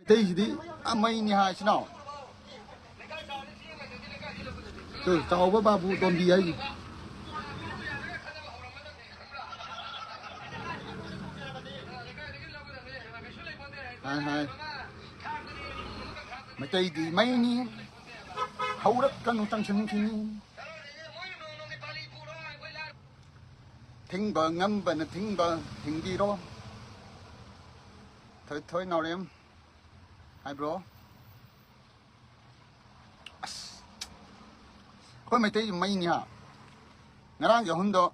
Tây gì đi, mấy ni hai chứ nào? Từ cháu với ba vụ tôn đi ấy. Hai. Mà Tây thì mấy ni, hầu đất căn nó tăng chân thì thính bờ ngâm bờ nó thính bờ thính đi đó. Thôi nào em. Hai bro. Kau mesti main ni ha. Ngarang je hundo.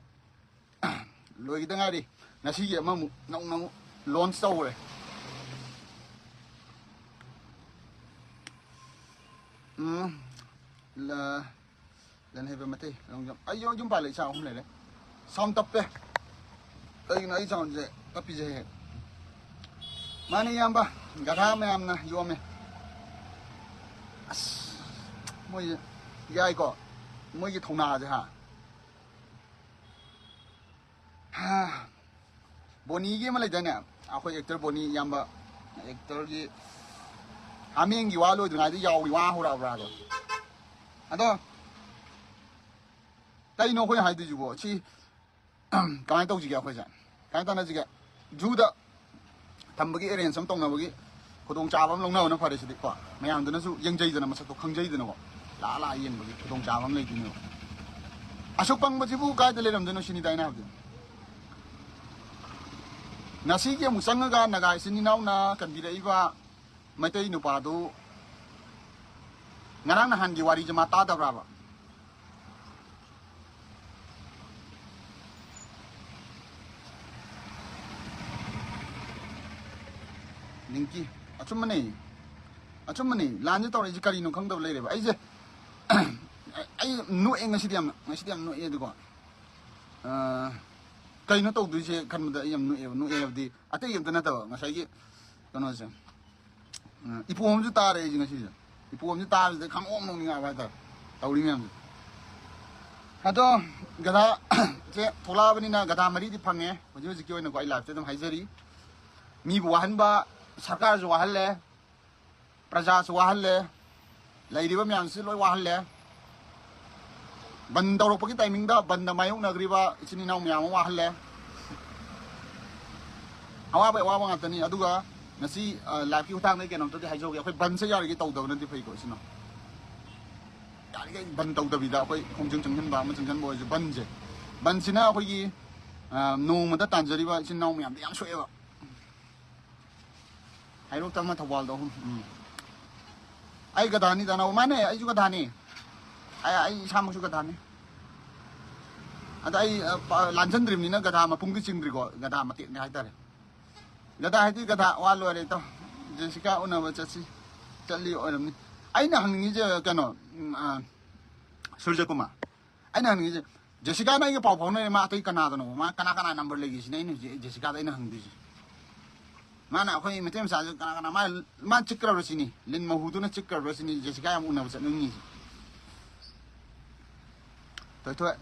Loi kita ngari. Nasi je mamu nong launch tau le. Lần hay về mati long jam. Ayo jumpa lại sao hôm nay đấy. Xong tập pe. Đây nãy sao je tapi je. Mana yang ba? Gadha me amna yo me. Moi gai ko. Moi cái thùng nào chứ hả? Boni cái mà lại thế này, tôi actor Boni yam ba actor cái Aming giwa luôn, ngày đi giàu giwa hồ ra rồi. Đó, đây nó hơi hay đi chứ chi, cái đâu gì cái cái ta nói gì cái, dù đó, thằng bagi area sống tông nào bagi, cô đông cha bấm lâu nào nó phải để xử lý qua, mấy anh nó dùng dây rồi mà sao tôi không dây rồi nó lạ yên bagi, cô đông cha bấm lấy thì nhiều. Asok pang majibu kahit dalilam doon sinitay na ako. Nasigi ang musang nga nagay sininaw na kanbida iba may tayo inupado. Ngarang nahan giwari jamata da brava. Ningki, achum mani, lanya tawar iji kari nung kang daw lere ba. Ay nu ngasi diam nu du ko kay no to du je kan da yam nu di ate yam da na to ngasai gi kono se ipu om ju ta re ji ngasi je ipu om ju ta de kham om nong nga ba ta tawri myam ado gada je thola bani na gada mari di phange hoji ji ki ko ai live te dum haijari mi bu han ba sarkar ju wahal le praja ju wahal le lai ba myam si loi wahal le ban tàu cái timing đó ban là máy ông nào riba sini nau mya mo wahal le awa ba wa nga tani aduga ngasi live ki utang nei ke nom to hai jo cái ban se yar ki tàu na di phai ko sino ya cái ban tàu da bi da khoi khong jing jing ba ma jing jan bo je ban sina khoi gi no ma da tan jari ba sin nau mya yang shwe ba hai ro tam ma thawal do ai ga dani da na ma ne ai ju ga dani ai sama juga tani. Ada ai lanjut dream ni na gada ma pungki cingdri ko gada mati ni hai tare. Gada hai ti gada walu are to. Jessica una ba chachi chali oram ni. Ai na hang ni je kano surja kuma. Ai na hang ni je Jessica na ye pau pau na ma tai kana no ma kana number legi si ni Jessica dai na hang di. Mana khoi metem sa kana ma chikra ro sini. Lin ma hudu na chikra ro sini Jessica am una ba cha ni. Thôi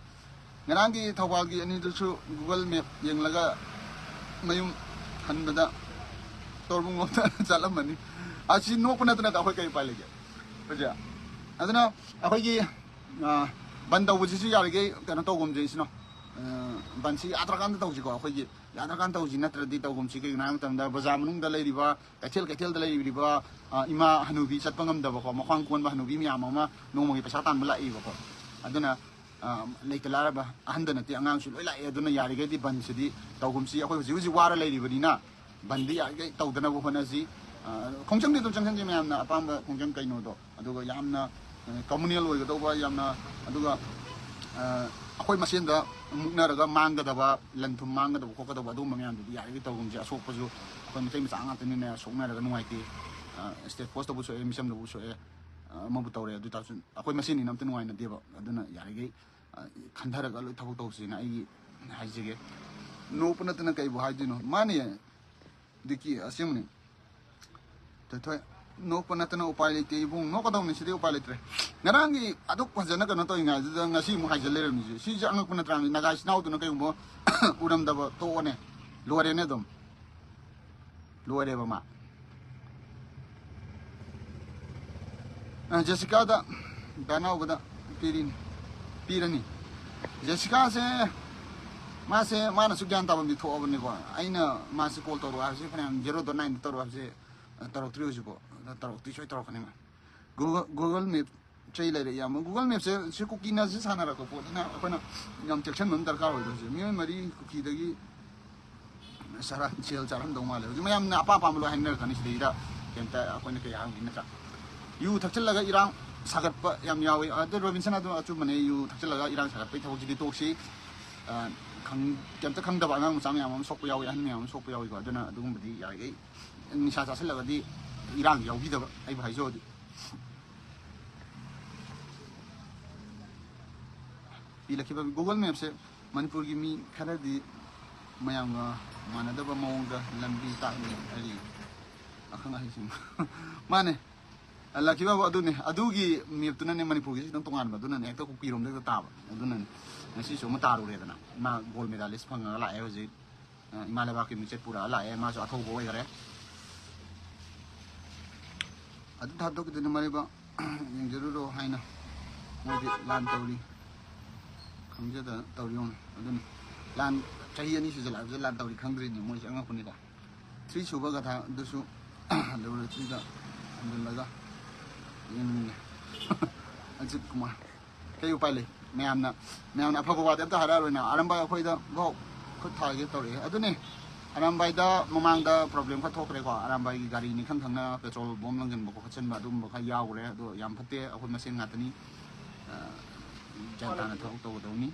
ngarang ki thawal ki ani du chu Google Map yeng laga mayum han bada torbung ngota chalam mani achi no kuna tuna ka khoi kai pai lege baja aduna akhoi ki ban daw ji ji yar ge kana to gum ji sino ban si atrakan da ji ko akhoi ki atrakan to ji natra di to gum si ke nang tam da baja manung da lei riba kaithel da lei riba ima hanubi chatpangam da ba ko makhang kon ba hanubi mi ama no mo gi pasa tan bala i ba ko aduna lấy cái lá ba anh đừng nói ngang xuống lại ở đó nó giải cái đi bắn gì tàu cũng xí, tôi chỉ qua đây đi vậy na bắn đi cái tàu đó nó vô phần gì không chẳng đi tôi chẳng chẳng gì mà na apam không chẳng cái nào đó, aduga yam na communal rồi cái đâu ba yam na aduga tôi machine đó mục na rồi mang cái đó ba lần thum mang cái đó có cái đó ba đâu mà nghe được giải cái tàu cũng chỉ số bao nhiêu tôi mới thấy mình sáng ngày này sống này là cái ngoài kia state post đâu số em xem đâu số mà bút tàu này tôi tao tôi machine này nằm trên ngoài này đi vào đó là giải cái khăn thắt cái thâu tàu xí này hay gì cái nô pun nó cái bộ hay gì nó mà này đi kia xem này thôi nô pun nó upay lấy cái vùng nó có đâu này sẽ upay lấy đấy ngarang cái aduk pas jana kan tôi ngay ngay si mu hay jale rồi này si jangan pun terang nagai sinau tu nó cái bộ uram dah to này luar ini dom luar ini apa mak 제시카다 다나오보다 삐르니 제시카세 마세 마나수 ꯒ꯭ꯌꯥꯟ ꯇꯥꯕꯝꯗꯤ ꯊꯣꯛꯑꯕꯅꯤꯀꯣ ꯑꯩꯅ ꯃꯥꯁꯤ call ꯇꯧꯔꯛꯑꯣ ꯍꯥꯏꯕꯁꯤ ꯐꯅꯌꯥꯝ 0.9ꯗ ꯇꯧꯔꯛꯑꯣ ꯍꯥꯏꯕꯁꯤ ꯇꯧꯔꯛꯇ꯭ꯔꯤ ꯍꯧꯖꯤꯛꯐꯥꯎ ꯇꯧꯔꯛꯇꯤ ꯁꯣꯏ ꯇꯧꯔꯛꯀꯅꯤ ꯃꯥ Google Map ꯆꯩ ꯂꯩꯔꯦ ꯌꯥꯝ Google Mapꯁꯦ ꯁꯤ ꯀꯨꯀꯤꯅꯁꯤ ꯁꯥꯟꯅꯔꯛꯄ ꯄꯣꯠꯅꯤꯅ ꯑꯩꯈꯣꯏꯅ ꯌꯥꯝ ꯆꯦꯛꯁꯤꯟꯕ ꯑꯃ ꯗꯔꯀꯥꯔ ꯑꯣꯏꯕ ꯍꯧꯖꯤꯛ ꯃꯤꯑꯣꯏ ꯃꯔꯤ ꯀꯨꯀꯤꯗꯒꯤ ꯁꯥꯔꯥ ꯁꯦꯜ ꯆꯥꯔꯝꯗꯧ ꯃꯥꯜꯂꯦ ꯍꯧꯖꯤꯛ ꯃꯌꯥꯝꯅ ꯑꯄꯥꯝꯕ ꯂꯣꯏ ꯍꯥꯏꯅꯔꯛꯀꯅꯤ ꯁꯤꯗꯩꯗ ꯀꯩꯝꯇ ꯑꯩꯈꯣꯏꯅ ꯀꯩ ꯍꯥꯏꯕꯅꯤ ꯅꯠꯇ꯭ꯔꯥ ꯌꯨ ꯊꯛꯆꯤꯜꯂꯒ ꯏꯔꯥꯡ ꯁꯥꯒꯠꯄ ꯌꯥꯝ ꯌꯥꯎꯏ ꯑꯗꯨ ꯔꯣꯕꯤꯟꯁꯟ ꯑꯗꯨ ꯑꯆꯨꯝꯕꯅꯦ ꯌꯨ ꯊꯛꯆꯤꯜꯂꯒ ꯏꯔꯥꯡ ꯁꯥꯒꯠꯄꯒꯤ ꯊꯕꯛꯁꯤꯗꯤ ꯇꯣꯛꯁꯤ ꯀꯩꯝꯇ ꯈꯪꯗꯕ ꯑꯉꯥꯡ ꯃꯆꯥ ꯃꯌꯥꯝ ꯑꯃ ꯁꯣꯛꯄ ꯌꯥꯎꯏ ꯑꯍꯟ ꯃꯌꯥꯝ ꯑꯃ ꯁꯣꯛꯄ ꯌꯥꯎꯏꯀꯣ ꯑꯗꯨꯅ ꯑꯗꯨꯒꯨꯝꯕꯗꯤ ꯌꯥꯔꯤꯈꯩ ꯅꯤꯁꯥ ꯆꯥꯁꯤꯜꯂꯒꯗꯤ ꯏꯔꯥꯡ ꯌꯥꯎꯕꯤꯗꯕ ꯑꯩꯕꯨ ꯍꯥꯏꯖꯧꯗꯤ ꯄꯤꯂꯛꯈꯤꯕ Google Mapꯁꯦ ꯃꯅꯤꯄꯨꯔꯒꯤ ꯃꯤ ꯈꯔꯗꯤ ꯃꯌꯥꯝꯒ ꯃꯥꯟꯅꯗꯕ ꯃꯑꯣꯡꯗ ꯂꯝꯕꯤ ꯇꯥꯛꯏ ꯍꯥꯏꯔꯤ ꯑꯈꯪ ꯑꯍꯩꯁꯤꯡ ꯃꯥꯅꯦ ꯂꯛꯈꯤꯕ ꯑꯗꯨꯅꯦ ꯑꯗꯨꯒꯤ ꯃꯦꯞꯇꯨꯅꯅꯦ ꯃꯅꯤꯄꯨꯔꯒꯤꯁꯤ ꯈꯤꯇꯪ ꯇꯣꯉꯥꯟꯕ ꯑꯗꯨꯅꯅꯦ ꯍꯦꯛꯇ ꯀꯨꯀꯤꯔꯣꯝꯗ ꯍꯦꯛꯇ ꯇꯥꯕ ꯑꯗꯨꯅꯅꯦ ꯉꯁꯤꯁꯨ ꯑꯃ ꯇꯥꯔꯨꯔꯦꯗꯅ ꯃꯥ ꯒꯣꯜ ꯃꯦꯗꯥꯂꯤꯁ ꯐꯪꯉꯒ ꯂꯥꯛꯑꯦ ꯍꯧꯖꯤꯛ ꯏꯃꯥ ꯂꯩꯕꯥꯛꯀꯤ ꯃꯤꯡꯆꯠ ꯄꯨꯔꯛꯑ ꯂꯥꯛꯑꯦ ꯃꯥꯁꯨ ꯑꯊꯧꯕ ꯑꯣꯏꯈꯔꯦ ꯑꯗꯨ ꯊꯥꯗꯣꯛꯈꯤꯗꯨꯅ ꯃꯔꯤꯕ ꯌꯦꯡꯖꯔꯨꯔꯣ ꯍꯥꯏꯅ ꯃꯣꯏꯗꯤ ꯂꯥꯟ ꯇꯧꯔꯤ ꯈꯪꯖꯗꯅ ꯇꯧꯔꯤꯌꯣꯅ ꯑꯗꯨꯅꯤ ꯂꯥꯟ ꯆꯍꯤ ꯑꯅꯤ ꯁꯨꯖꯜꯂꯛꯑꯕꯁꯦ ꯂꯥꯟ ꯇꯧꯔꯤ ꯈꯪꯗ꯭ꯔꯤꯅꯤ ꯃꯣꯏꯁꯦ ꯑꯉꯛꯄꯅꯤꯗ 3 ꯁꯨꯕ ꯒꯊꯥ ꯑꯗꯨꯁꯨ ꯂꯦꯕꯣꯔꯦꯇꯔꯤꯗ ꯍꯟꯖꯤꯜꯂꯒ ꯌꯦꯡꯅꯤꯡꯉꯦ ꯑꯖꯤꯠ ꯀꯨꯃꯥꯔ ꯀꯩ ꯎꯄꯥꯏ ꯂꯩ ꯃꯌꯥꯝꯅ ꯑꯐꯕ ꯋꯥꯗꯤ ꯑꯝꯇ ꯍꯥꯏꯔꯛꯑꯔꯣꯏꯅ ꯑꯔꯝꯕꯥꯏ ꯑꯩꯈꯣꯏꯗ ꯚꯥꯎ ꯈꯨꯠ ꯊꯥꯒꯦ ꯇꯧꯔꯛꯑꯦ ꯑꯗꯨꯅꯦ ꯑꯔꯝꯕꯥꯏꯗ ꯃꯃꯥꯡꯗ ꯄ꯭ꯔꯣꯕ꯭ꯂꯦꯝ ꯈꯔ ꯊꯣꯛꯈ꯭ꯔꯦꯀꯣ ꯑꯔꯝꯕꯥꯏꯒꯤ ꯒꯥꯔꯤꯅꯤ ꯈꯪꯅ ꯄꯦꯇ꯭ꯔꯣꯜ ꯕꯣꯝ ꯂꯪꯁꯤꯟꯕ ꯈꯣꯠꯆꯤꯟꯕ ꯑꯗꯨꯒꯨꯝꯕ ꯈꯔ ꯌꯥꯎꯈ꯭ꯔꯦ ꯑꯗꯣ ꯌꯥꯝ ꯐꯠꯇꯦ ꯑꯩꯈꯣꯏ ꯃꯁꯦꯟ ꯉꯥꯛꯇꯅꯤ ꯒ꯭ꯌꯥꯟ ꯇꯥꯅ ꯊꯕꯛ ꯇꯧꯒꯗꯧꯅꯤ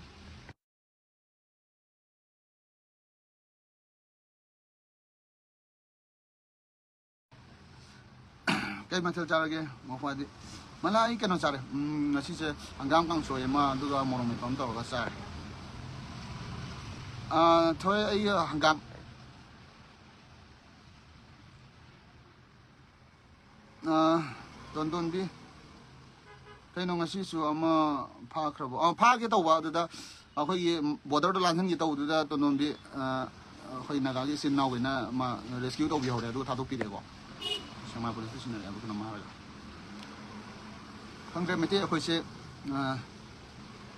kay mathil charage mafadi mana ai kano chare ngasi se hangam kang soye ma aduga morong me pam tawga chare thoy ai hangam don bi kay no ngasi su ama pha khrabo pha ge tawba aduda akhoi gi border da lanhan gi tawdu da don bi akhoi naga gi sin naw na ma rescue tawbi hore adu thadok pi de ko sama police station ya bukan nama lagi. Kangkay mati aku sih,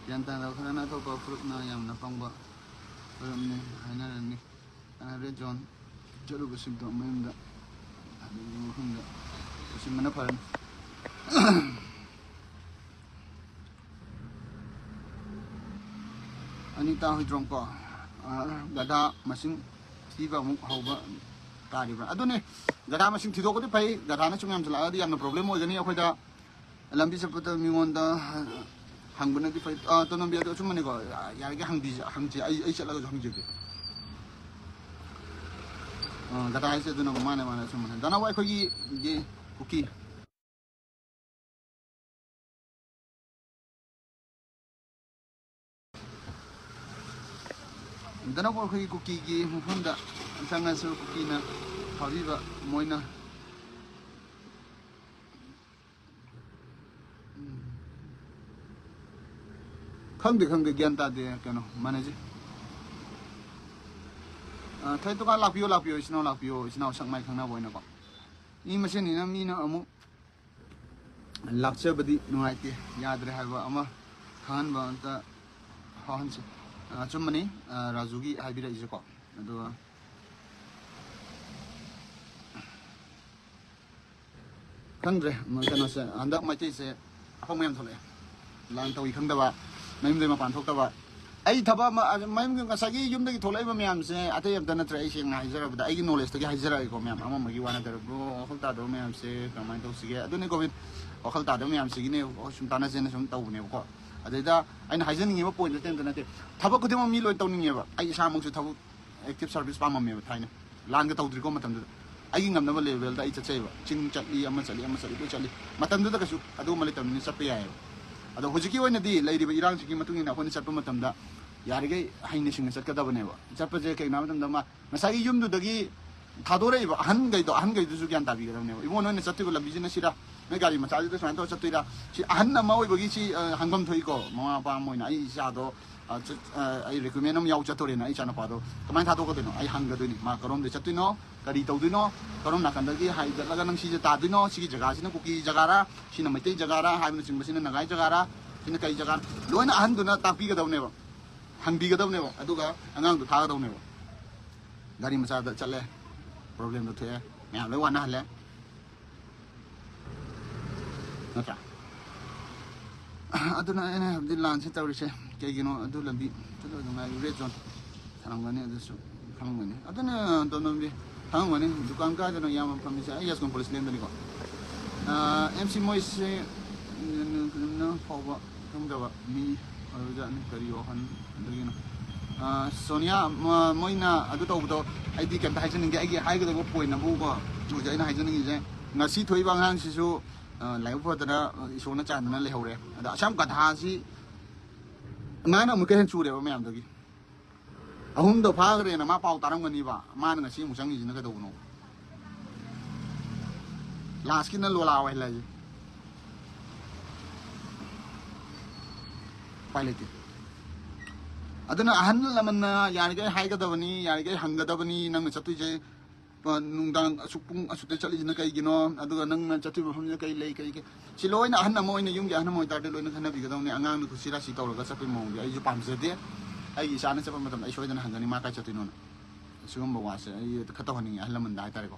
yang tanda kerana tu kau na yang napang ba, ni hanya ni, ada John, jauh bersih tu main dah, ada mungkin dah, bersih mana pun. Anita hidrong ko, gada masing siapa muk hauba. तारीबा अदुने गधा मसिंग थिदोकदि फै गधाना चुम याम चलादि यामना problem होगनी अखोइदा लंबी चपत मिंगोंदा हंगबनदि फै तोनम बिया चुम मने को यारगे हंगजी आई चलागा जो हंगजे गधा आइसे दुना माने चुम मने दना वाइ खोगी ये कुकी दना को खोगी कुकी की मुफंदा संगासु कुकीना हाबिबा मोइना खंदे ज्ञान तादे कनो मानेजे थै तो का लापियो इसनाव संगमाय खंगना बोइना को इ मसेनि ना मीना अमु लाक्चबदि नुआइते यादरे हाबा अमा खानबा अंता हाहनसे चुमनी राजुगी हाबिरा इजको अदो खंद्रे कनो से अंदक मचे से अफम यम थोले लान तवी खंदबा मयम दे मपान थोक्तबा ai thaba mayam ngasagi yumdagi tholaiba myam se atay amta natra ai seng haijara bada ai knowledge tagi haijara ko myam ama magi wana dar bro okhalta do myam se kamai to sige adune covid okhalta do myam sige ne sum tana se ne sum tawne ko adaida aina haijaning eba point ten tana te thaba ko dema mi loi tawning eba ai sa mong su thabu active service pa mamme thaina lang ga tawdri ko matam ai ngam na level da ai chachaiba ching chatli ama chali ko chali matam da ka su adu mali tam ni sape ya ado hojiki oina di leiriba irang sigi matung ina khoni chatpa matam da यारिगे हाइने सिंग चटकदबनेबा चटपजे के नाम दम मा मसागी युमदुदगी थादोरइबा अहनगैदुसु ग्यान ताबिगदबनेबा इबो नोने चत्तिबो लंबिजिना सिरा नै गाड़ी मचाजिदो सुमान तो चत्तिरा सि अहन अमा ओइबगी सि हंगम थोइको ममा पा मोइना आई इसादो आई रिकमेंड अम याउ चतोरेना आई चाना पादो कमाय थादोकदनो आई हंगदोनि मा करोम दे चत्तिनो करी तौदिनो करोम नाकंदगी हाइदलगा नंग सिजे तादिनो सिगी जगासिना कुकी जगारा सिना मैतै जगारा हाइबन चिंबसिना नगाई जगारा सिना कई जगार लोइना अहनदुना तापिगदबनेबा हंबिगदबनेबा अदुगा अंगांग दु थागदबनेबा गाड़ी मचादा चले प्रॉब्लम तो थे मैं लोग वाना हले नता अदुना एने हबदि लान से तवरिसे केगिनो अदु लंबी तदो दुमा रेड जोन थांगने अदुसु थांगने अदुना दोनोंबि थांगने दुकान का जनो याम फमिसे यस कोन पुलिस लेंदनि को एमसी मोइसे न फॉवा थंगदबा मी अरुजानि करियो हन दगिनो सोनिया मोइना अदु तौबदो आइदि केम हाइजनिंगे आइगे हाइगदबो पॉइंट नबो को जुजे आइना हाइजनिंगे जे ngasi thoiba ngang sisu lai photana isona channa le hore ada asam gatha si ngana mu ke hen chure ba mayam dogi ahum do phagre na ma pau taram ngani ba man ngasi mu changi jina ka do no last kin na lola wa la ji pilot aduna ahan lamanna yani ga haigadabani yani ga hangadabani nang chatuje nungdang asupung asute chali jina kai gino aduga nang na chatu bhamna kai lei kai ke siloina ahan na moina yung ya na moi tarte loina khana bigadawni angang nu khusira si tawraga chapi mong ai ju pamjade ai isana chapa matam ai soidana hangani ma kai chatino na sugum bawase ai khata honi ahalaman dai tare ko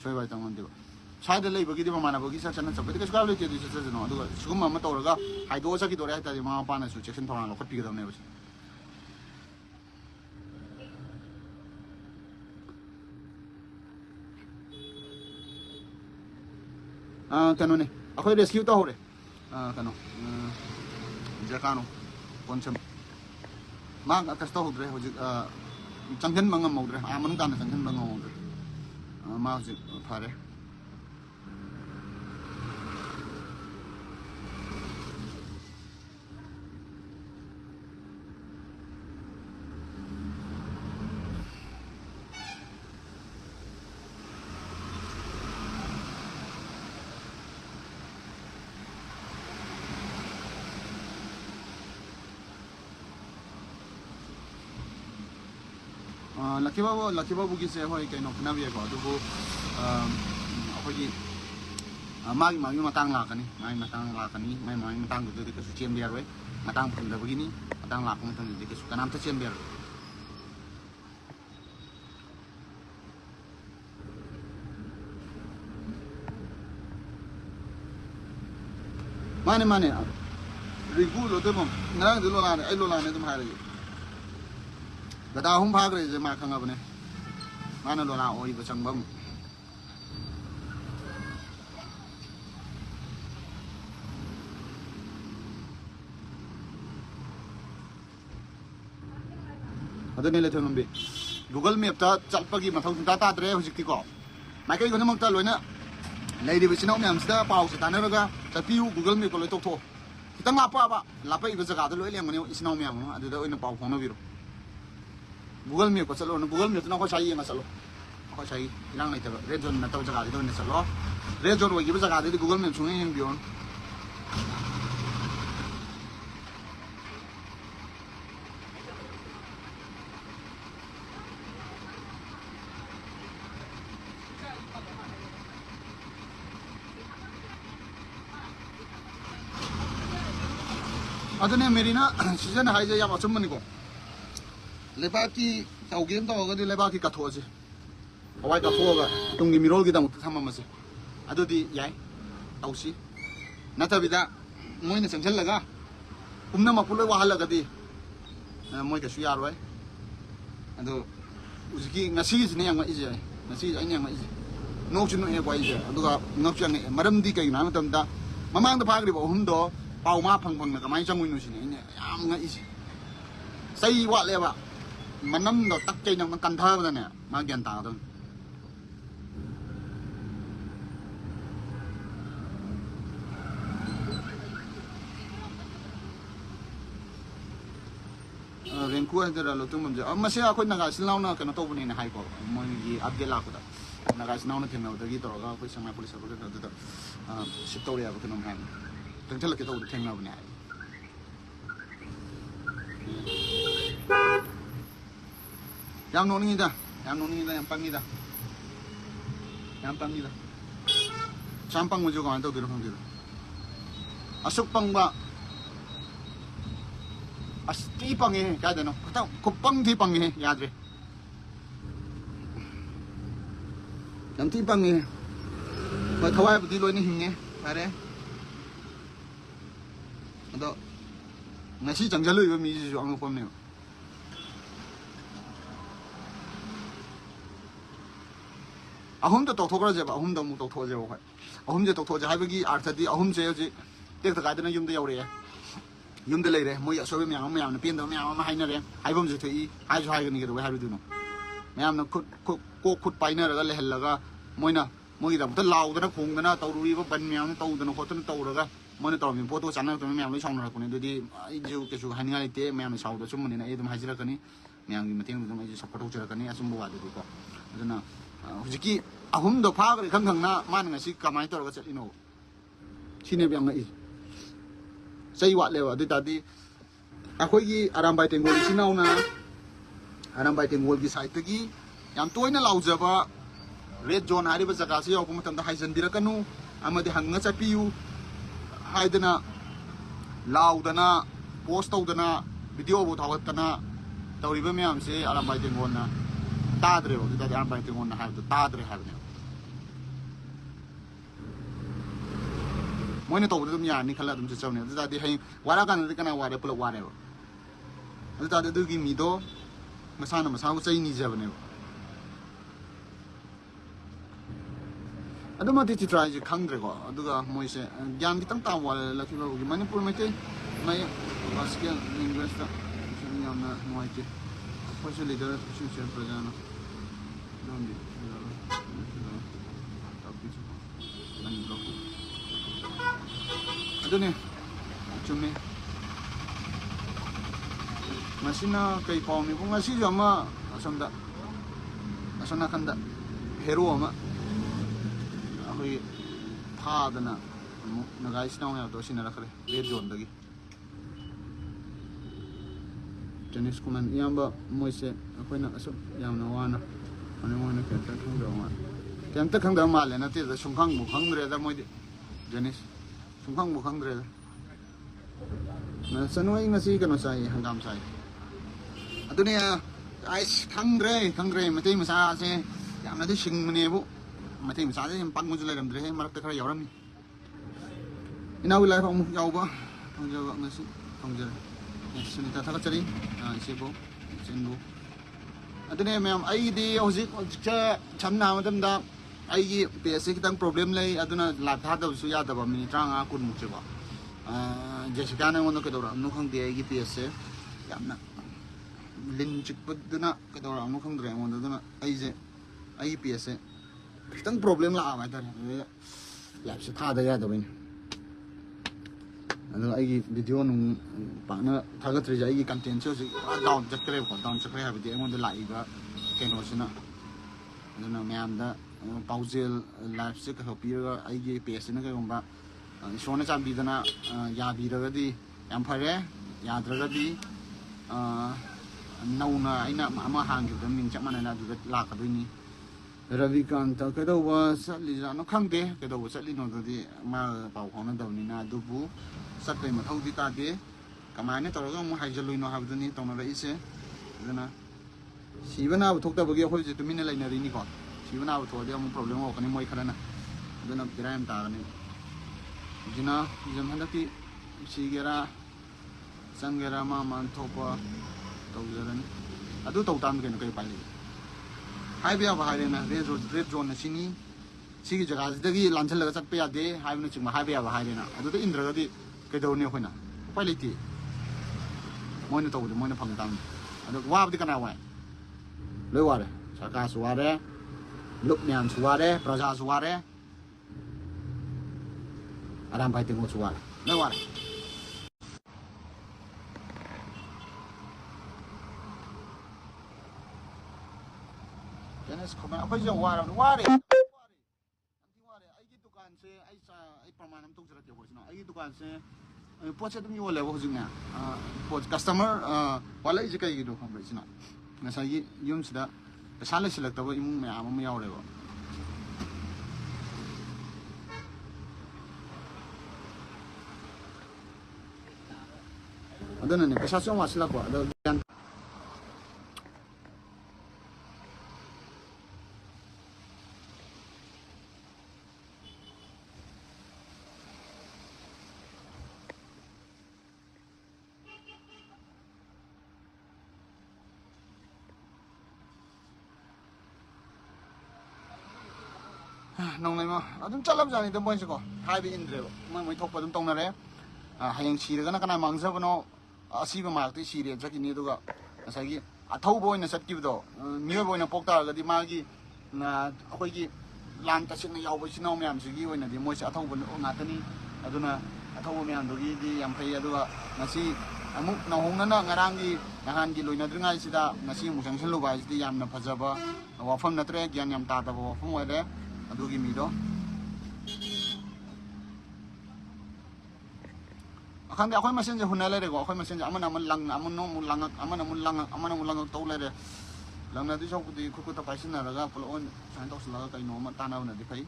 soibai tangon de side लेबगी दि माना बगी सा चना चबे के scale लेते दि सा जनो अदुगा सुगम मा तौरगा हाइदो सकी दोरे हाइता दि मा पाना सु सेक्शन थोरा लखत पिगदमने बस कनो ने अखोय रेस्क्यू तो होरे कनो जकानो कोनसम मा कस्तो होद्रे होजि चंगन मंगम मौद्रे आमन दान चंगन मंगम मौद्रे मा होजि फारे लकी बाबू की से होय कइनो खनाबि को दुबो अखोगी मागी मतंग लाकनी मागी मतंग लाकनी मागी मतंग दु के सु चेम बियार वे मतंग फंदबगिनी मतंग लाक मतंग दि के सु कनाम त चेम बियार माने रिगु लो दम नरांग दु लो लाने ai लो लाने दम हारे गदा हम भागरे जे मा खंगाबने माना लोला ओइ बचंगबम अदने ले थंगबे गूगल मैप ता चलपगी मथौ ता ताद्रे हुजिकति को माइकै गने मक्ता लोइना लेदि बिसिनाव म्यामसदा पाउ से तानरगा चपिउ गूगल मैप को लोइ तोथो खितंग लापा इबे जगा द लोइ लेंगने इसिनाव म्याम अदुदा ओइना पाउ फोनो बिरो गूगल मैप को चलो ना गूगल मैप तो ना को चाहिए ना चलो को चाहिए इलांग नहीं तब रेड जोन ना तब जगह दे तो नहीं चलो रेड जोन वही भी जगह दे गूगल मैप सुने हैं बियॉन अदने मेरी ना सीजन हाई जे या बचम मनी को लेबाकी तौगेम तौगदि लेबाकी कथोसे हवाई कथोगा तुंगी मिरोलगी दम थममसे अदुदि याय तौसी नतबिदा मोइना संगलगा उमना मपुले वाहलगदि मोइ कसु यारवाय अदु उजकी ngasi जिने yang ije ngasi ai yang ije no chunu e kwai je aduga ngapchang maramdi kai na matamda mamang da phagri bo humdo pau ma phang phang na kamai changui nu sine ne yam nga ije sai wa le ba manam do tak kai nang kan tha ba ne ma gyan ta do rank ꯀꯨ ꯍꯥꯏꯗꯔ ꯂꯣꯇꯨꯡ ꯃꯝꯖꯦ ꯃꯁꯤ ꯑꯩꯈꯣꯏ ꯅꯥꯒꯥ ꯁꯤꯜꯅꯥꯎꯅ ꯀꯩꯅꯣ ꯇꯧꯕꯅꯦꯅ ꯍꯥꯏꯀꯣ ꯃꯣꯏꯒꯤ update ꯂꯥꯛꯄꯗ ꯅꯥꯒꯥ ꯁꯤꯜꯅꯥꯎꯅ ꯊꯦꯡꯅꯕꯗꯒꯤ ꯇꯧꯔꯒ ꯑꯩꯈꯣꯏ ꯁꯉꯥꯏ police ꯑꯗꯨꯗ ꯁꯤꯞ ꯇꯧꯔꯦ ꯍꯥꯏꯕ ꯀꯩꯅꯣꯝ ꯍꯥꯏꯕꯅꯤ ꯆꯪꯁꯤꯜꯂꯛꯀꯦ ꯇꯧꯕꯗ ꯊꯦꯡꯅꯕꯅꯦ ꯍꯥꯏ ꯌꯥꯝ ꯅꯣꯛꯅꯤꯡꯉꯤꯗ ꯌꯥꯝ ꯄꯪꯉꯤꯗ ꯌꯥꯝ ꯄꯪꯉꯤꯗ ꯁꯥꯝ ꯄꯪꯕꯁꯨ ꯀꯃꯥꯏꯅ ꯇꯧꯗꯣꯏꯅꯣ ꯈꯪꯗꯦꯗ ꯑꯁꯨꯛ ꯄꯪꯕ ꯑꯁ ꯊꯤ ꯄꯪꯉꯦ ꯀꯥꯏꯗꯅꯣ ꯈꯤꯇꯪ ꯈꯨꯄꯪ ꯊꯤ ꯄꯪꯉꯦ ꯌꯥꯗ꯭ꯔꯦ ꯌꯥꯝ ꯊꯤ ꯄꯪꯉꯦ ꯍꯣꯏ ꯊꯋꯥꯏꯕꯨꯗꯤ ꯂꯣꯏꯅ ꯍꯤꯡꯉꯦ ꯐꯔꯦ ꯑꯗꯣ ꯉꯁꯤ ꯆꯪꯁꯤꯜꯂꯨꯏꯕ ꯃꯤꯁꯤꯁꯨ ꯑꯉꯛꯄ ꯑꯃꯅꯦꯕ ꯑꯍꯨꯝꯗ ꯇꯧꯊꯣꯛꯈ꯭ꯔꯁꯦꯕ ꯑꯍꯨꯝꯗ ꯑꯃꯨꯛ ꯇꯧꯊꯣꯛꯑꯁꯦꯕ ꯑꯩꯈꯣꯏ ꯑꯍꯨꯝꯁꯦ ꯇꯧꯊꯣꯛꯑꯁꯦ ꯍꯥꯏꯕꯒꯤ ꯑꯥꯔꯊꯗꯤ ꯑꯍꯨꯝꯁꯦ ꯍꯧꯖꯤꯛ ꯇꯦꯛꯇ ꯀꯥꯏꯗꯅ ꯌꯨꯝꯗ ꯌꯧꯔꯛꯑꯦ ꯌꯨꯝꯗ ꯂꯩꯔꯦ ꯃꯣꯏ ꯑꯁꯣꯏꯕ ꯃꯌꯥꯝꯅ ꯄꯦꯟꯗꯕ ꯃꯌꯥꯝ ꯑꯃ ꯍꯥꯏꯅꯔꯦ ꯍꯥꯏꯐꯝꯁꯨ ꯊꯣꯛꯏ ꯍꯥꯏꯁꯨ ꯍꯥꯏꯒꯅꯤ ꯀꯩꯗꯧꯕꯩ ꯍꯥꯏꯔꯣꯏꯗꯣꯏꯅꯣ ꯃꯌꯥꯝꯅ ꯀꯣꯛ ꯈꯨꯠ ꯄꯥꯏꯅꯔꯒ ꯂꯩꯍꯜꯂꯒ ꯃꯣꯏꯅ ꯃꯣꯏꯒꯤꯗꯃꯛꯇ ꯂꯥꯎꯗꯅ ꯈꯣꯡꯗꯅ ꯇꯧꯔꯨꯔꯤꯕ ꯕꯟ ꯃꯌꯥꯝꯅ ꯇꯧꯗꯅ ꯈꯣꯠꯇꯅ ꯇꯧꯔꯒ ꯃꯣꯏꯅ ꯇꯧꯔꯝꯃꯤꯕ ꯄꯣꯠꯇꯣ ꯆꯥꯟꯅꯔꯛꯇꯕꯅ ꯃꯌꯥꯝ ꯂꯣꯏ ꯁꯥꯎꯅꯔꯛꯄꯅꯦ ꯑꯗꯨꯗꯤ ꯑꯩꯁꯨ ꯀꯩꯁꯨ ꯍꯥꯏꯅꯤꯡꯉꯥꯏ ꯂꯩꯇꯦ ꯃꯌꯥꯝꯅ ꯁꯥꯎꯗ ꯑꯆꯨꯝꯕꯅꯤꯅ ꯑꯩ ꯑꯗꯨꯝ ꯍꯥꯏꯖꯔꯛꯀꯅꯤ ꯃꯌꯥꯝꯒꯤ ꯃꯇꯦꯡꯗ ꯑꯗꯨꯝ ꯑꯩꯁꯨ ꯁꯞꯄꯣꯔꯠ ꯇꯧꯖꯔꯛꯀꯅꯤ ꯑꯆꯨꯝꯕ ꯋꯥꯗꯨꯗꯤꯀꯣ ꯑꯗꯨꯅ ꯍꯧꯖꯤꯛꯀꯤ ꯑꯍꯨꯝꯗꯣ ꯐꯥꯈ꯭ꯔꯦ ꯈꯪ ꯈꯪꯅ ꯃꯥꯅ ꯉꯁꯤ ꯀꯃꯥꯏꯅ ꯇꯧꯔꯒ ꯆꯠꯂꯤꯅꯣ ꯁꯤꯅꯦꯕ ꯌꯥꯝ ꯉꯛꯏ ꯆꯩ ꯋꯥꯠꯂꯦꯕ ꯑꯗꯨ ꯑꯣꯏꯇꯥꯔꯗꯤ ꯑꯩꯈꯣꯏꯒꯤ ꯑꯔꯥꯝꯕꯥꯏ ꯇꯦꯡꯒꯣꯜ ꯏꯆꯤꯟ ꯏꯅꯥꯎꯅ ꯑꯔꯥꯝꯕꯥꯏ ꯇꯦꯡꯒꯣꯜꯒꯤ ꯁꯥꯏꯠꯇꯒꯤ ꯌꯥꯝ ꯇꯣꯏꯅ ꯂꯥꯎꯖꯕ ꯔꯦꯗ ꯖꯣꯟ ꯍꯥꯏꯔꯤꯕ ꯖꯒꯥꯁꯤ ꯌꯧꯔꯛꯄ ꯃꯇꯝꯗ ꯍꯥꯏꯖꯟꯕꯤꯔꯛꯀꯅꯨ ꯑꯃꯗꯤ ꯍꯪꯉ ꯆꯠꯄꯤꯌꯨ ꯍꯥꯏꯗꯅ ꯂꯥꯎꯗꯅ ꯄꯣꯁ ꯇꯧꯗꯅ ꯚꯤꯗꯤꯑꯣꯕꯨ ꯊꯥꯒꯠꯇꯅ ꯇꯧꯔꯤꯕ ꯃꯌꯥꯝꯁꯦ ꯑꯔꯥꯝꯕꯥꯏ ꯇꯦꯡꯒꯣꯜꯅ ꯇꯥꯗ꯭ꯔꯦꯕ ꯑꯗꯨ ꯑꯣꯏꯇꯥꯔꯗꯤ ꯑꯔꯥꯝꯕꯥꯏ ꯇꯦꯡꯒꯣꯜꯅ ꯍꯥꯏꯕꯗꯣ ꯇꯥꯗ꯭ꯔꯦ ꯍꯥꯏꯕꯅꯦꯕ ꯃꯣꯏꯅ ꯇꯧꯕꯗ ꯑꯗꯨꯝ ꯌꯥꯔꯅꯤ ꯈꯜꯂ ꯑꯗꯨꯝ ꯆꯠꯆꯕꯅꯦ ꯑꯗꯨ ꯇꯥꯔꯗꯤ ꯍꯌꯦꯡ ꯋꯥꯔꯛꯑꯀꯥꯟꯗꯗꯤ ꯀꯅꯥ ꯋꯥꯔꯦ ꯄꯨꯂꯞ ꯋꯥꯔꯦꯕ ꯑꯗꯨ ꯇꯥꯔꯗꯤ ꯑꯗꯨꯒꯤ ꯃꯤꯗꯣ ꯃꯁꯥꯅ ꯃꯁꯥꯕꯨ ꯆꯩ ꯅꯤꯖꯕꯅꯦꯕ ꯑꯗꯨꯃꯛꯇꯤ ꯆꯤꯇ꯭ꯔꯥ ꯍꯥꯏꯁꯦ ꯈꯪꯗ꯭ꯔꯦꯀꯣ ꯑꯗꯨꯒ ꯃꯣꯏꯁꯦ ꯒ꯭ꯌꯥꯟ ꯈꯤꯇꯪ ꯇꯥꯕ ꯋꯥꯠꯂꯛꯈꯤꯕꯒꯤ ꯃꯅꯤꯄꯨꯔ ꯃꯩꯇꯩ ꯃꯌꯦꯛ ꯀ꯭ꯂꯥꯁꯤꯀꯦꯜ ꯂꯦꯡꯒ꯭ꯋꯦꯖꯇ ꯌꯥꯝꯅ ꯅꯨꯡꯉꯥꯏꯇꯦ ꯑꯩꯈꯣꯏꯁꯨ ꯂꯤꯗꯔ ꯁꯤꯟꯁꯤꯌꯔ ꯄ꯭ꯔꯖꯥꯅ ꯑꯗꯣꯝꯗꯤ ꯑꯗꯨꯅꯦ ꯆꯨꯝꯃꯦ ꯃꯁꯤꯅ ꯀꯩ ꯄꯥꯎꯅꯤꯕꯨ ꯉꯁꯤꯁꯨ ꯑꯃ ꯑꯁꯣꯝꯗ ꯑꯁꯣꯝ ꯅꯥꯀꯟꯗ ꯍꯦꯔꯣ ꯑꯃ ꯑꯩꯈꯣꯏ ꯐꯥꯗꯅ ꯑꯃꯨꯛ ꯅꯥꯒꯥ ꯏꯆꯤꯟ ꯏꯅꯥꯎ ꯃꯌꯥꯝꯗꯣ ꯁꯤꯟꯅꯔꯛꯈ꯭ꯔꯦ ꯔꯦꯗ ꯖꯣꯟꯗꯒꯤ ꯖꯦꯅꯤꯁ ꯀꯨꯃꯥꯟ ꯏꯌꯥꯝꯕ ꯃꯣꯏꯁꯦ ꯑꯩꯈꯣꯏꯅ ꯑꯁꯨꯛ ꯌꯥꯝꯅ ꯋꯥꯅ ꯃꯣꯏꯅ ꯀꯩꯝꯇ ꯈꯪꯗꯕ ꯃꯥꯜꯂꯦ ꯀꯩꯝꯇ ꯈꯪꯗꯕ ꯃꯥꯜꯂꯦ ꯅꯠꯇꯦꯗ ꯁꯨꯡꯈꯪꯕꯨ ꯈꯪꯗ꯭ꯔꯦꯗ ꯃꯣꯏꯗꯤ ꯖꯦꯅꯤꯁ ꯁꯨꯡꯈꯪꯕꯨ ꯈꯪꯗ꯭ꯔꯦꯗ ꯆꯅꯨ ꯑꯩ ꯉꯁꯤ ꯀꯩꯅꯣ ꯆꯥꯏ ꯍꯪꯒꯥꯝ ꯆꯥꯏ ꯑꯗꯨꯅꯦ ꯑꯩꯁ ꯈꯪꯗ꯭ꯔꯦ ꯃꯩꯇꯩ ꯃꯆꯥꯁꯦ ꯌꯥꯝꯅꯗꯤ ꯁꯤꯡꯕꯅꯦꯕꯨ ꯃꯩꯇꯩ ꯃꯆꯥꯁꯦ ꯌꯥꯝ ꯄꯪꯕꯁꯨ ꯂꯩꯔꯝꯗ꯭ꯔꯦ ꯃꯔꯛꯇ ꯈꯔ ꯌꯥꯎꯔꯝꯃꯤ ꯏꯅꯥꯎꯒꯤ ꯂꯥꯏꯐ ꯑꯃꯨꯛ ꯌꯥꯎꯕ ꯐꯪꯖꯕ ꯉꯁꯤ ꯐꯪꯖꯔꯦ ꯁꯨꯅꯤꯇꯥ ꯊꯥꯒꯠꯆꯔꯤ ꯏꯆꯦꯕꯨ ꯏꯆꯦꯕꯨ ꯑꯗꯨꯅꯦ ꯃꯌꯥꯝ ꯑꯩꯒꯤꯗꯤ ꯍꯧꯖꯤꯛꯁꯦ ꯁꯝꯅ ꯍꯥꯏꯕ ꯃꯇꯝꯗ ꯑꯩꯒꯤ ꯄꯦꯖꯁꯦ ꯈꯤꯇꯪ ꯄ꯭ꯔꯣꯕ꯭ꯂꯦꯝ ꯂꯩ ꯑꯗꯨꯅ ꯂꯥꯏꯚ ꯊꯥꯗꯕꯁꯨ ꯌꯥꯗꯕ ꯃꯤꯅꯤꯠ 35 40ꯃꯨꯛꯁꯦꯀꯣ ꯖꯦꯁꯤꯀꯥꯅ ꯑꯩꯉꯣꯟꯗ ꯀꯩꯗꯧꯔꯛꯑꯕꯅꯣ ꯈꯪꯗꯦ ꯑꯩꯒꯤ ꯄꯦꯖꯁꯦ ꯌꯥꯝꯅ ꯂꯤꯟ ꯆꯤꯛꯄꯗꯨꯅ ꯀꯩꯗꯧꯔꯛꯑꯕꯅꯣ ꯈꯪꯗ꯭ꯔꯦ ꯑꯩꯉꯣꯟꯗ ꯑꯗꯨꯅ ꯑꯩꯒꯤ ꯄꯦꯖꯁꯦ खितंग प्रॉब्लम लावा है लैब से था यादवैन वीडियो पाना थागत्रीजे कंटेंट से डाउन चक्रे डाउन चक्रे है लाइव कहोना मैम पाउजेल लाइफ से कहीं पेजना कईगुब ईश्वर चाबीदना याबीरगदी याम फरे याद्रगदी नौना अमा हांगिबदा मिंग चप मानना लाकदोइनी रविकांत कदौब चलीजानो खंगे कदौब चलीनोदी मा पाउ फाउनदबनिना अदुबु चटपै मथौदी तादे कमायना तौरगा मु हाइजलुइनो हाबदुनी तौनरइसे अदुना सिबनाबु थोक्तबगी अखोइजे तुमिना लैनरिनिको सिबनाबु थोदे अमु प्रॉब्लम होकनी मोय खरना अदुना बिरायम तागनी जिना जमहदकी सिगेरा संगेरा मा मान थोपा तौजरनी अदु तौताम केन कई पाइले हाइबे अब हाइरेना रेड जोन सिनी सिगी जगह लांचल चटप यादे हाइबन चिंग हाइबे अब हाइरेना अदुद इंद्रगदी कदौनी अखोइना उपाय लेती मोइना तौदे मोइना फंग ताम अदु वाबदि कना वाय लोय वारे सरकार सुवारे लुक म्याम सुवारे प्रजा सुवारे आराम भाई तेंगो सुवारे लोय वारे खबर अखोई जो वारे वारे आई दुकान से आई प्रमाण हम तौजरते होजना आई दुकान से पोचे तुम योले वो हुजुना पोच कस्टमर वाला इजे कई गिदो हम बेजना ngasai yum sida pesale select tabo imung me amam yaurebo adana ne pesa so masila ko ado nong lai ma adum chalam jani dum boy ko hai bi indre moi thok pa dum tong na re hayang sire ga na kana mangsa bano asi ba mak ti sire jaki ni duga asai gi athau boy na sat ki do miyo boy na pokta ga di ma gi na khoi gi lan ta sin na yaw bo sinau myam si gi oi na di moi sa athau bon nga ta ni aduna athau bo myam do gi di yam phai aduga ngasi amuk na hong na ngarang gi nahan gi loina dringai sida ngasi mu sang sin lo bai di yam na phajaba wafam na tre gyan yam ta ta bo wafam wa de adugi mido akan akoy masen je hunale re go akoy masen je amana man lang amon no mun lang amana mun lang to le re lang na di sok di ku ta paisin na raga polo on san to sala kai no ma tanaw na di phai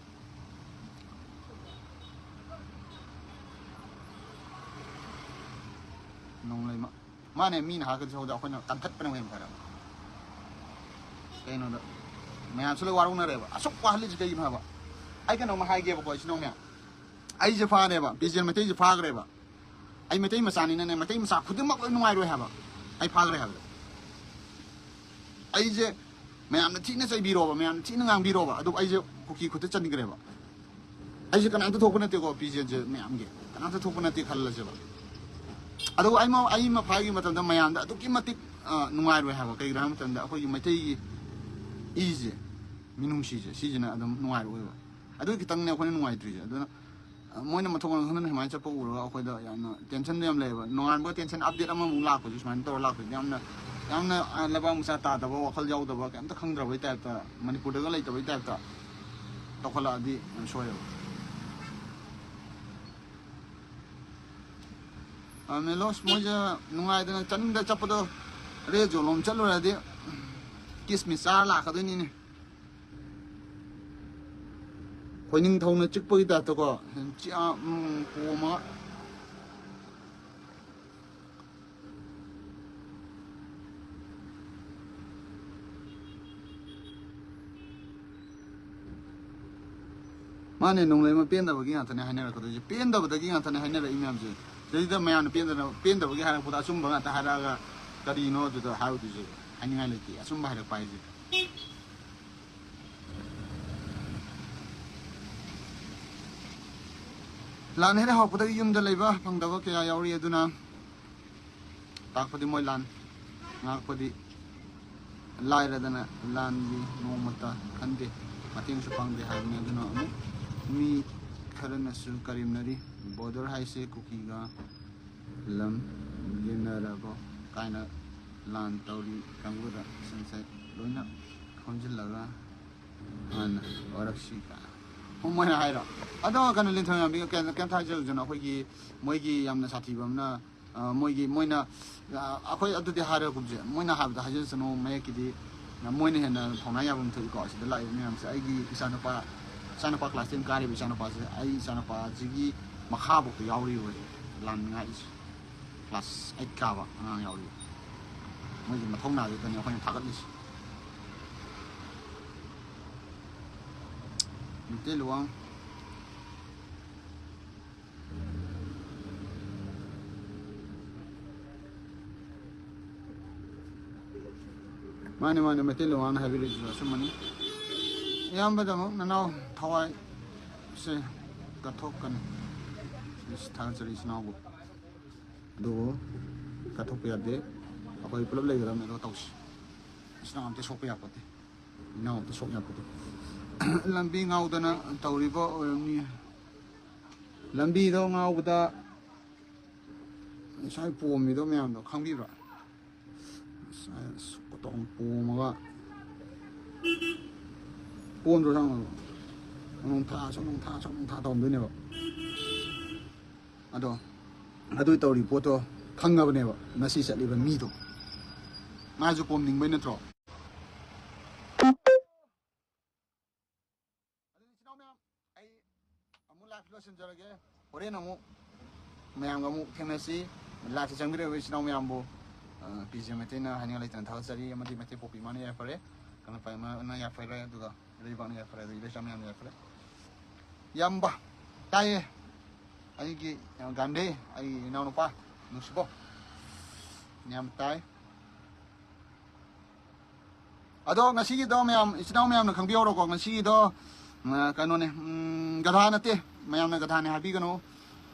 nong lai ma ne min ha ka so da akoy na kan that pa na wem phara kai no da मैं सुले वारों न रहेगा अशोक पहले जिके ही भावा आई क्या नौमा high गया बको इसनों में आई जे फान रहेगा बिजल में तेज फाग रहेगा आई में तेज मसानी ने में तेज मसा खुद मक नुमाई रहे हवा आई फाग रहे हवा आई जे मैं आमने ठीक ने सही बीरोबा मैं आमने ठीक ने गांग बीरोबा अदुक आई जे कुकी खुद चंद करेगा आई जे कनांत थोक ने तेको बिजल जे मैं आमगे कनांत थोक ने ते खल लजेबा अदुक आई मा फागी मतलब द मैं आमदा अदुक की मतिक नुमाई रहे हवा कई ग्राम तंदा अखोई में तेज easy minung si je si je na adam nuai ro ba adu ki tang ne ko ne nuai tri je adu moi na ma thong nang na mai cha po ro ko da ya na tension yam le ba nongan ba tension update ama mu la ko ju man to la ko yam na la ba mu sa ta da ba wakhal jaw da ba kam ta khang dra bai ta ta manipur da ga lai ta bai ta ta to khala di so yo ame los mo ja nuai da chan da chap do re jo lom chalo ra de kismis sa la ka ni ni khoi ning thau na chik poi da to ko cha po ma mane nong le ma pen da ba gi nga thane haina ra ko de pen da ba da gi nga thane haina ra imam ji de da ma ya pen da ba gi ha ko da sum ba nga ta ha ra ga ka ri no de how do you anh ngay lagi asum bahar pai je lan he ha puta yum da leiba phang da ke ya yauri aduna tak padi moi lan ngak padi lai ra dana lan bi no mata khande mating su pang de ha ne aduna mi kharana su karim nari border hai se kuki ga lam genara go kaina lan tauri kangura sunset loina khonjil laga an oraksi ka homma na haira ado kan lin thang bi kan tha jel jona khoi gi moi gi yamna sathi bamna moi gi moina akhoi adu de hara gubje moina hab da hajin sano mai ki di na moina hena thona ya bum thoi ko si da lai me am se ai gi isana pa class 10 kari bi isana pa se ai isana pa ji gi makha bu to yauri wo lan ngai class 8 ka ba ang yauri moi ma thong na cái này khoan thắc đi mình tên luôn mana mình tên luôn hay bị gì số mình em bây giờ nó nào thôi sẽ cắt thóc cần thằng sẽ đi nào bộ đồ cắt thóc bây giờ ako'y pulab lagi ram na taus isna am te sok ya pati no te sok ya pati lambi ngau da na tauri bo ni lambi do ngau da sai pu mi do myam do khang bi ra sai ko tong pu ma ga ꯄꯣꯟꯗ꯭ꯔꯣ ꯁꯥꯡꯅ ꯅꯣꯡ ꯊꯥ ꯇꯧꯔꯝꯗꯣꯏꯅꯦꯕ ꯑꯗꯣ ꯑꯗꯨꯏ ꯇꯧꯔꯤ ꯄꯣꯠꯇꯣ ꯈꯪꯉꯕꯅꯦꯕ ꯉꯁꯤ ꯆꯠꯂꯤꯕ ꯃꯤꯗꯣ ꯃꯥꯁꯨ ꯄꯣꯝꯅꯤꯡꯕꯩ ꯅꯠꯇ꯭ꯔꯣ ꯑꯗꯨꯗꯤ ꯏꯆꯤꯟ ꯏꯅꯥꯎ ꯃꯌꯥꯝ ꯑꯩ ꯑꯃꯨꯛ ꯂꯥꯏꯐ ꯂꯣꯏꯁꯤꯟꯖꯔꯒꯦ ꯍꯣꯔꯦꯟ ꯑꯃꯨꯛ ꯃꯌꯥꯝꯒ ꯑꯃꯨꯛ ꯊꯦꯡꯅꯁꯤ ꯂꯥꯏꯐꯇ ꯆꯪꯕꯤꯔꯕ ꯏꯆꯤꯟ ꯏꯅꯥꯎ ꯃꯌꯥꯝꯕꯨ ꯄꯤꯖꯦ ꯃꯩꯇꯩꯅ ꯍꯥꯏꯅꯤꯡꯉꯥꯏ ꯂꯩꯇꯅ ꯊꯥꯒꯠꯆꯔꯤ ꯑꯃꯗꯤ ꯃꯩꯇꯩ ꯄꯣꯛꯄꯤ ꯃꯥꯅ ꯌꯥꯏꯐꯔꯦ ꯀꯪꯂꯩꯄꯥꯛꯅ ꯌꯥꯏꯐꯔꯦ ꯑꯗꯨꯒ ꯏꯔꯩꯕꯥꯛꯅ ꯌꯥꯏꯐꯔꯦ ꯑꯗꯨꯒ ꯏꯔꯩꯆꯥ ꯃꯌꯥꯝꯅ ꯌꯥꯏꯐꯔꯦ ꯌꯥꯝꯕ ꯇꯥꯏꯌꯦ ꯑꯩꯒꯤ ꯒꯥꯟꯙꯤ ꯑꯩꯒꯤ ꯏꯅꯥꯎꯅꯨꯄꯥ ꯅꯨꯡꯁꯤꯕꯣ ꯌꯥꯝ ꯇꯥꯏ ꯑꯗꯣ ꯉꯁꯤꯒꯤꯗꯣ ꯃꯌꯥꯝ ꯏꯆꯤꯟ ꯏꯅꯥꯎ ꯃꯌꯥꯝꯅ ꯈꯪꯕꯤꯍꯧꯔꯣꯀꯣ ꯉꯁꯤꯒꯤꯗꯣ ꯀꯩꯅꯣꯅꯦ ꯒꯙꯥ ꯅꯠꯇꯦ ꯃꯌꯥꯝꯅ ꯒꯙꯥꯅꯦ ꯍꯥꯏꯕꯤꯒꯅꯨ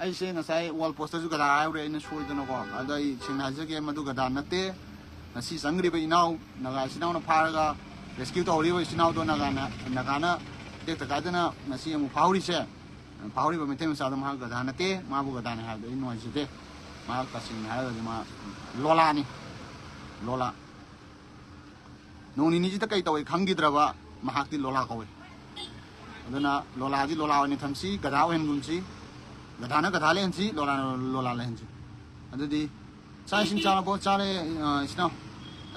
ꯑꯩꯁꯦ ꯉꯁꯥꯏ ꯋꯥꯜ ꯄꯣꯁꯇꯁꯨ ꯒꯙꯥ ꯍꯥꯏꯍꯧꯔꯦ ꯑꯩꯅ ꯁꯣꯏꯗꯅꯀꯣ ꯑꯗꯣ ꯑꯩ ꯁꯦꯡꯅ ꯍꯥꯏꯖꯒꯦ ꯃꯗꯨ ꯒꯙꯥ ꯅꯠꯇꯦ ꯉꯁꯤ ꯆꯪꯈ꯭ꯔꯤꯕ ꯏꯅꯥꯎ ꯅꯥꯒꯥ ꯏꯆꯤꯟ ꯏꯅꯥꯎꯅ ꯐꯥꯔꯒ ꯔꯦꯁꯀ꯭ꯌꯨ ꯇꯧꯍꯧꯔꯤꯕ ꯏꯆꯤꯟ ꯏꯅꯥꯎꯗꯣ ꯅꯥꯒꯥꯅ ꯇꯦꯛꯇ ꯀꯥꯏꯗꯅ ꯉꯁꯤ ꯑꯃꯨꯛ ꯐꯥꯍꯧꯔꯤꯁꯦ ꯐꯥꯍꯧꯔꯤꯕ ꯃꯩꯇꯩ ꯃꯆꯥꯗꯣ ꯃꯍꯥꯛ ꯒꯙꯥ ꯅꯠꯇꯦ ꯃꯥꯕꯨ ꯒꯙꯥꯅꯤ ꯍꯥꯏꯕꯗꯣ ꯑꯩ ꯅꯨꯡꯉꯥꯏꯖꯗꯦ ꯃꯍꯥꯛ ꯇꯁꯦꯡꯅ ꯍꯥꯏꯔꯒꯗꯤ ꯃꯥ ꯂꯣꯂꯥꯅꯤ ꯂꯣꯂꯥ ꯅꯣꯡ ꯅꯤꯅꯤꯁꯤꯗ ꯀꯩ ꯇꯧꯏ ꯈꯪꯈꯤꯗ꯭ꯔꯕ ꯃꯍꯥꯛꯇꯤ ꯂꯣꯂꯥ ꯀꯧꯏ ꯑꯗꯨꯅ ꯂꯣꯂꯥꯗꯤ ꯂꯣꯂꯥ ꯑꯣꯏꯅ ꯊꯝꯁꯤ ꯒꯙꯥ ꯑꯣꯏꯍꯟꯒꯨꯝꯁꯤ ꯒꯙꯥꯅ ꯒꯙꯥ ꯂꯩꯍꯟꯁꯤ ꯂꯣꯂꯥꯅ ꯂꯣꯂꯥ ꯂꯩꯍꯟꯁꯤ ꯑꯗꯨꯗꯤ ꯆꯥꯛ ꯏꯁꯤꯡ ꯆꯥꯔꯕꯣ ꯆꯥꯔꯦ ꯏꯆꯤꯟ ꯏꯅꯥꯎ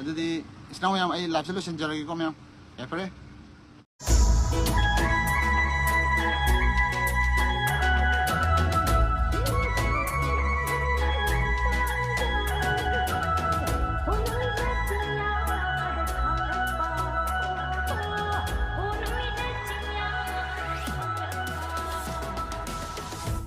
ꯑꯗꯨꯗꯤ ꯏꯆꯤꯟ ꯏꯅꯥꯎ ꯃꯌꯥꯝ ꯑꯩ ꯂꯥꯏꯐꯁꯦ ꯂꯣꯏꯁꯤꯟꯖꯔꯒꯦꯀꯣ ꯃꯌꯥꯝ ꯌꯥꯏꯐꯔꯦ